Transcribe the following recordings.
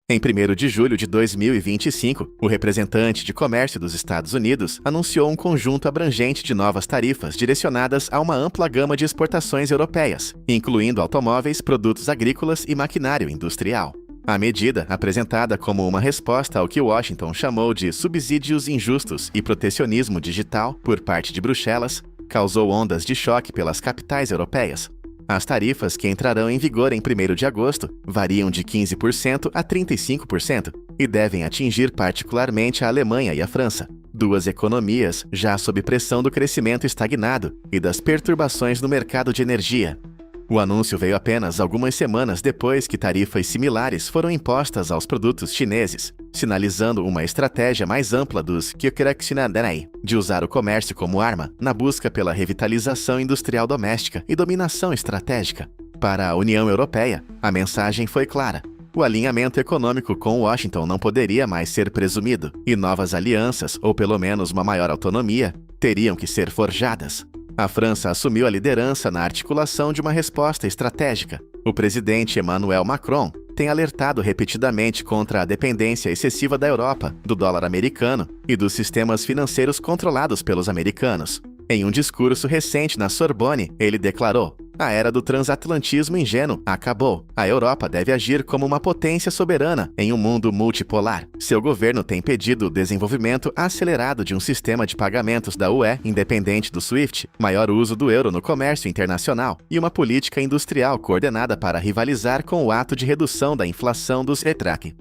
Em 1º de julho de 2025, o representante de comércio dos Estados Unidos anunciou um conjunto abrangente de novas tarifas direcionadas a uma ampla gama de exportações europeias, incluindo automóveis, produtos agrícolas e maquinário industrial. A medida, apresentada como uma resposta ao que Washington chamou de subsídios injustos e protecionismo digital por parte de Bruxelas, causou ondas de choque pelas capitais europeias. As tarifas que entrarão em vigor em 1º de agosto variam de 15% a 35% e devem atingir particularmente a Alemanha e a França, duas economias já sob pressão do crescimento estagnado e das perturbações no mercado de energia. O anúncio veio apenas algumas semanas depois que tarifas similares foram impostas aos produtos chineses, sinalizando uma estratégia mais ampla dos Kyokuraksinadai de usar o comércio como arma na busca pela revitalização industrial doméstica e dominação estratégica. Para a União Europeia, a mensagem foi clara. O alinhamento econômico com Washington não poderia mais ser presumido, e novas alianças, ou pelo menos uma maior autonomia, teriam que ser forjadas. A França assumiu a liderança na articulação de uma resposta estratégica. O presidente Emmanuel Macron tem alertado repetidamente contra a dependência excessiva da Europa, do dólar americano e dos sistemas financeiros controlados pelos americanos. Em um discurso recente na Sorbonne, ele declarou: "A era do transatlantismo ingênuo acabou. A Europa deve agir como uma potência soberana em um mundo multipolar. Seu governo tem pedido o desenvolvimento acelerado de um sistema de pagamentos da UE independente do SWIFT, maior uso do euro no comércio internacional e uma política industrial coordenada para rivalizar com o ato de redução da inflação dos ETRAC."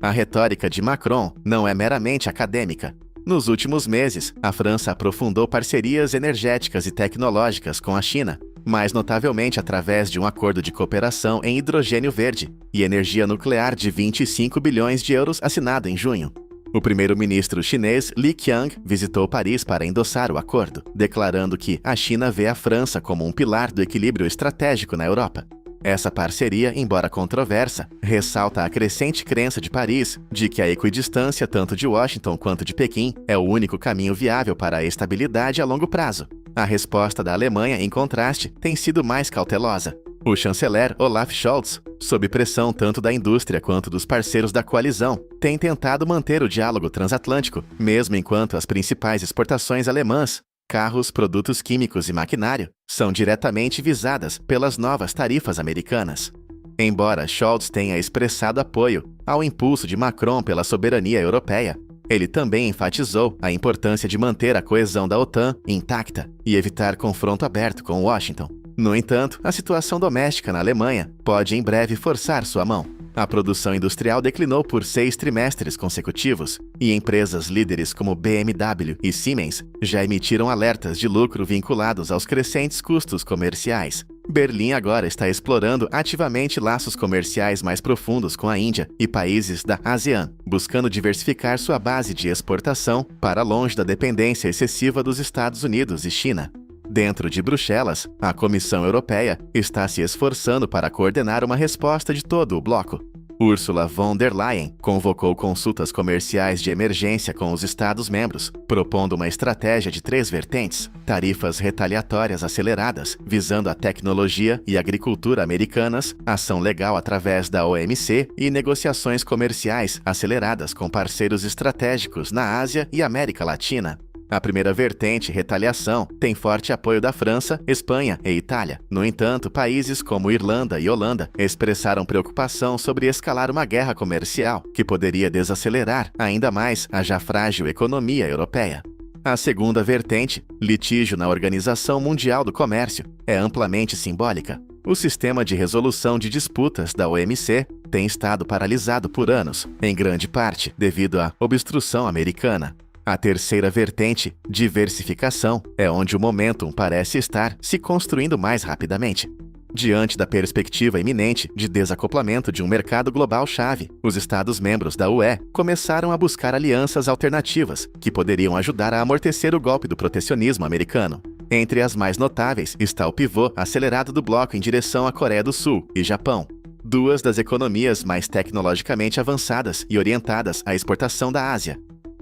A retórica de Macron não é meramente acadêmica. Nos últimos meses, a França aprofundou parcerias energéticas e tecnológicas com a China, mais notavelmente através de um acordo de cooperação em hidrogênio verde e energia nuclear de 25 bilhões de euros assinado em junho. O primeiro-ministro chinês Li Qiang visitou Paris para endossar o acordo, declarando que a China vê a França como um pilar do equilíbrio estratégico na Europa. Essa parceria, embora controversa, ressalta a crescente crença de Paris de que a equidistância tanto de Washington quanto de Pequim é o único caminho viável para a estabilidade a longo prazo. A resposta da Alemanha, em contraste, tem sido mais cautelosa. O chanceler Olaf Scholz, sob pressão tanto da indústria quanto dos parceiros da coalizão, tem tentado manter o diálogo transatlântico, mesmo enquanto as principais exportações alemãs, carros, produtos químicos e maquinário, são diretamente visadas pelas novas tarifas americanas. Embora Scholz tenha expressado apoio ao impulso de Macron pela soberania europeia, ele também enfatizou a importância de manter a coesão da OTAN intacta e evitar confronto aberto com Washington. No entanto, a situação doméstica na Alemanha pode em breve forçar sua mão. A produção industrial declinou por 6 trimestres consecutivos, e empresas líderes como BMW e Siemens já emitiram alertas de lucro vinculados aos crescentes custos comerciais. Berlim agora está explorando ativamente laços comerciais mais profundos com a Índia e países da ASEAN, buscando diversificar sua base de exportação para longe da dependência excessiva dos Estados Unidos e China. Dentro de Bruxelas, a Comissão Europeia está se esforçando para coordenar uma resposta de todo o bloco. Ursula von der Leyen convocou consultas comerciais de emergência com os Estados-membros, propondo uma estratégia de 3 vertentes: tarifas retaliatórias aceleradas, visando a tecnologia e agricultura americanas, ação legal através da OMC e negociações comerciais aceleradas com parceiros estratégicos na Ásia e América Latina. A primeira vertente, retaliação, tem forte apoio da França, Espanha e Itália. No entanto, países como Irlanda e Holanda expressaram preocupação sobre escalar uma guerra comercial, que poderia desacelerar ainda mais a já frágil economia europeia. A segunda vertente, litígio na Organização Mundial do Comércio, é amplamente simbólica. O sistema de resolução de disputas da OMC tem estado paralisado por anos, em grande parte devido à obstrução americana. A terceira vertente, diversificação, é onde o momentum parece estar se construindo mais rapidamente. Diante da perspectiva iminente de desacoplamento de um mercado global-chave, os Estados-membros da UE começaram a buscar alianças alternativas que poderiam ajudar a amortecer o golpe do protecionismo americano. Entre as mais notáveis está o pivô acelerado do bloco em direção à Coreia do Sul e Japão, duas das economias mais tecnologicamente avançadas e orientadas à exportação da Ásia.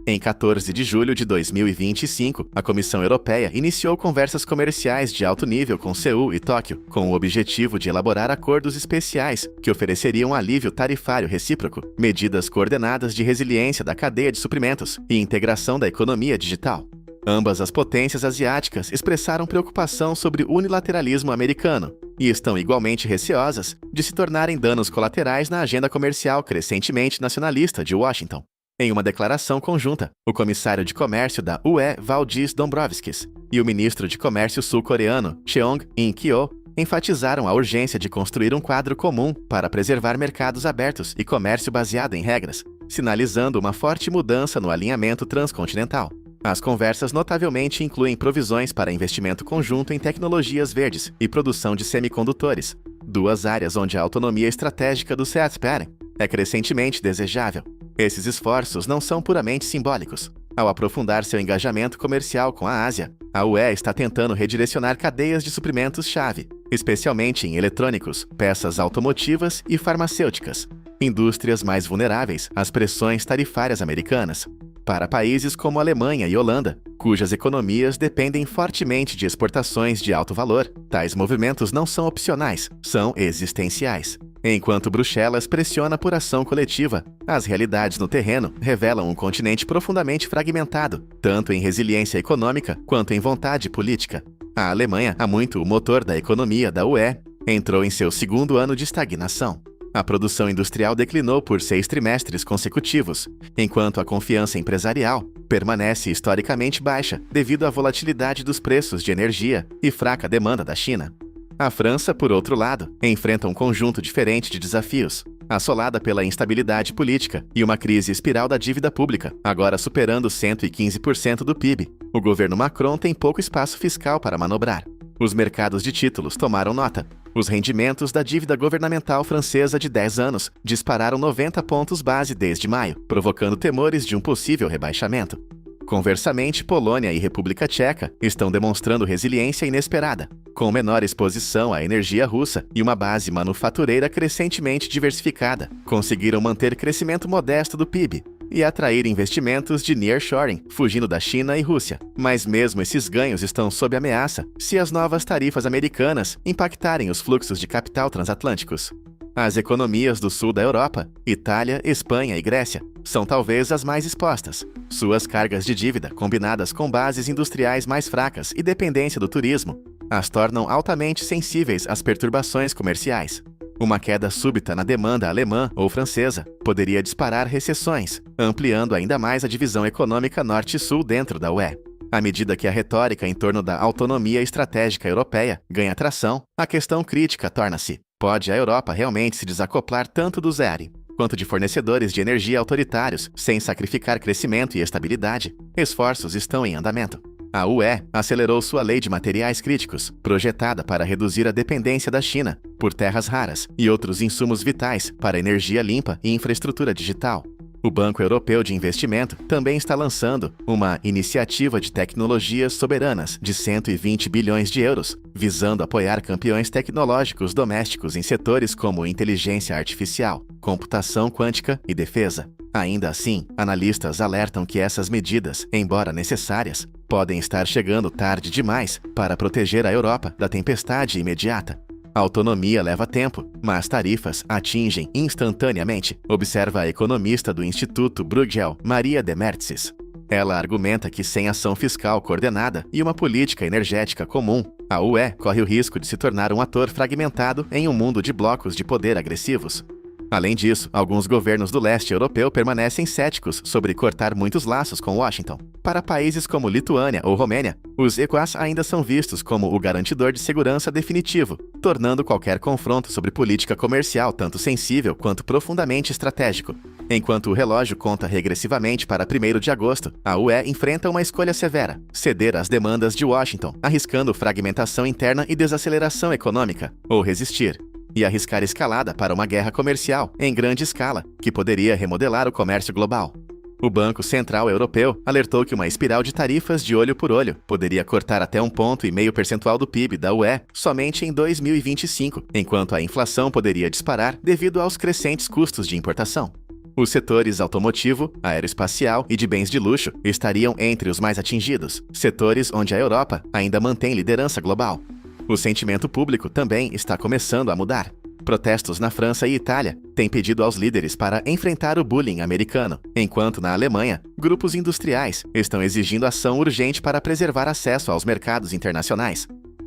Em 14 de julho de 2025, a Comissão Europeia iniciou conversas comerciais de alto nível com Seul e Tóquio, com o objetivo de elaborar acordos especiais que ofereceriam alívio tarifário recíproco, medidas coordenadas de resiliência da cadeia de suprimentos e integração da economia digital. Ambas as potências asiáticas expressaram preocupação sobre o unilateralismo americano e estão igualmente receosas de se tornarem danos colaterais na agenda comercial crescentemente nacionalista de Washington. Em uma declaração conjunta, o comissário de comércio da UE, Valdis Dombrovskis, e o ministro de comércio sul-coreano, Cheong In-kyo, enfatizaram a urgência de construir um quadro comum para preservar mercados abertos e comércio baseado em regras, sinalizando uma forte mudança no alinhamento transcontinental. As conversas notavelmente incluem provisões para investimento conjunto em tecnologias verdes e produção de semicondutores, duas áreas onde a autonomia estratégica do CSPR é crescentemente desejável. Esses esforços não são puramente simbólicos. Ao aprofundar seu engajamento comercial com a Ásia, a UE está tentando redirecionar cadeias de suprimentos-chave, especialmente em eletrônicos, peças automotivas e farmacêuticas, indústrias mais vulneráveis às pressões tarifárias americanas, para países como Alemanha e Holanda, cujas economias dependem fortemente de exportações de alto valor. Tais movimentos não são opcionais, são existenciais. Enquanto Bruxelas pressiona por ação coletiva, as realidades no terreno revelam um continente profundamente fragmentado, tanto em resiliência econômica quanto em vontade política. A Alemanha, há muito o motor da economia da UE, entrou em seu segundo ano de estagnação. A produção industrial declinou por 6 trimestres consecutivos, enquanto a confiança empresarial permanece historicamente baixa devido à volatilidade dos preços de energia e fraca demanda da China. A França, por outro lado, enfrenta um conjunto diferente de desafios, assolada pela instabilidade política e uma crise espiral da dívida pública, agora superando 115% do PIB. O governo Macron tem pouco espaço fiscal para manobrar. Os mercados de títulos tomaram nota. Os rendimentos da dívida governamental francesa de 10 anos dispararam 90 pontos base desde maio, provocando temores de um possível rebaixamento. Conversamente, Polônia e República Tcheca estão demonstrando resiliência inesperada, com menor exposição à energia russa e uma base manufatureira crescentemente diversificada. Conseguiram manter crescimento modesto do PIB e atrair investimentos de nearshoring, fugindo da China e Rússia. Mas mesmo esses ganhos estão sob ameaça se as novas tarifas americanas impactarem os fluxos de capital transatlânticos. As economias do sul da Europa, Itália, Espanha e Grécia, são talvez as mais expostas. Suas cargas de dívida, combinadas com bases industriais mais fracas e dependência do turismo, as tornam altamente sensíveis às perturbações comerciais. Uma queda súbita na demanda alemã ou francesa poderia disparar recessões, ampliando ainda mais a divisão econômica norte-sul dentro da UE. À medida que a retórica em torno da autonomia estratégica europeia ganha tração, a questão crítica torna-se: pode a Europa realmente se desacoplar tanto do ZER, quanto de fornecedores de energia autoritários, sem sacrificar crescimento e estabilidade? Esforços estão em andamento. A UE acelerou sua lei de materiais críticos, projetada para reduzir a dependência da China por terras raras e outros insumos vitais para energia limpa e infraestrutura digital. O Banco Europeu de Investimento também está lançando uma iniciativa de tecnologias soberanas de 120 bilhões de euros, visando apoiar campeões tecnológicos domésticos em setores como inteligência artificial, computação quântica e defesa. Ainda assim, analistas alertam que essas medidas, embora necessárias, podem estar chegando tarde demais para proteger a Europa da tempestade imediata. A autonomia leva tempo, mas tarifas atingem instantaneamente, observa a economista do Instituto Bruegel, Maria de Mertzis. Ela argumenta que sem ação fiscal coordenada e uma política energética comum, a UE corre o risco de se tornar um ator fragmentado em um mundo de blocos de poder agressivos. Além disso, alguns governos do leste europeu permanecem céticos sobre cortar muitos laços com Washington. Para países como Lituânia ou Romênia, os ECOWAS ainda são vistos como o garantidor de segurança definitivo, tornando qualquer confronto sobre política comercial tanto sensível quanto profundamente estratégico. Enquanto o relógio conta regressivamente para 1º de agosto, a UE enfrenta uma escolha severa: ceder às demandas de Washington, arriscando fragmentação interna e desaceleração econômica, ou resistir e arriscar escalada para uma guerra comercial em grande escala, que poderia remodelar o comércio global. O Banco Central Europeu alertou que uma espiral de tarifas de olho por olho poderia cortar até 1,5 ponto percentual do PIB da UE somente em 2025, enquanto a inflação poderia disparar devido aos crescentes custos de importação. Os setores automotivo, aeroespacial e de bens de luxo estariam entre os mais atingidos, setores onde a Europa ainda mantém liderança global. O sentimento público também está começando a mudar. Protestos na França e Itália têm pedido aos líderes para enfrentar o bullying americano, enquanto na Alemanha, grupos industriais estão exigindo ação urgente para preservar acesso aos mercados internacionais.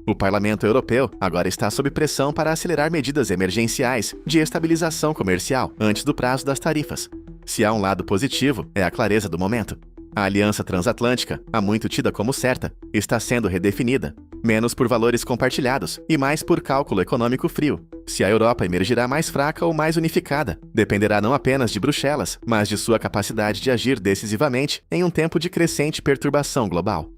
O Parlamento Europeu agora está sob pressão para acelerar medidas emergenciais de estabilização comercial antes do prazo das tarifas. Se há um lado positivo, é a clareza do momento. A aliança transatlântica, há muito tida como certa, está sendo redefinida, menos por valores compartilhados e mais por cálculo econômico frio. Se a Europa emergirá mais fraca ou mais unificada, dependerá não apenas de Bruxelas, mas de sua capacidade de agir decisivamente em um tempo de crescente perturbação global.